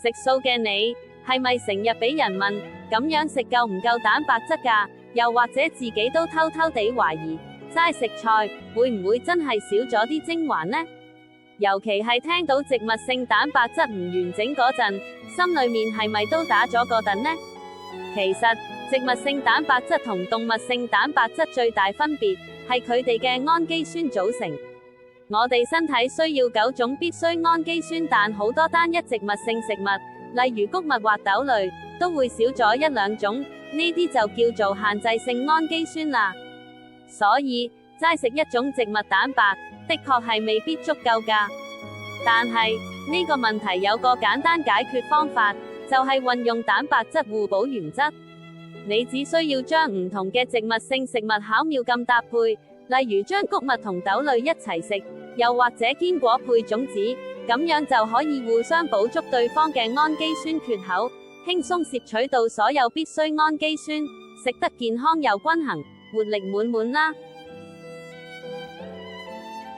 食素嘅你，係咪成日俾人問，咁樣食夠唔夠蛋白質㗎？又或者自己都偷偷地懷疑，齋食菜，會唔會真係少咗啲精華呢？尤其係聽到植物性蛋白質唔完整嗰陣，心裏面係咪都打咗個突呢？其實，植物性蛋白質同動物性蛋白質最大分別，係佢哋嘅氨基酸組成。我哋身體需要9種必需氨基酸，但好多單一植物性食物，例如穀物或豆類，都會少咗1、2種，呢啲就叫做限制性氨基酸啦。所以，齋食一種植物蛋白，的確係未必足夠㗎。但係，呢個問題有個簡單解決方法，就係運用蛋白質互補原則。你只需要將唔同嘅植物性食物巧妙咁搭配，例如將穀物同豆類一齊食，又或者堅果配種子，咁樣就可以互相補足對方嘅氨基酸缺口，輕鬆攝取到所有必需氨基酸，食得健康又均衡，活力滿滿啦〜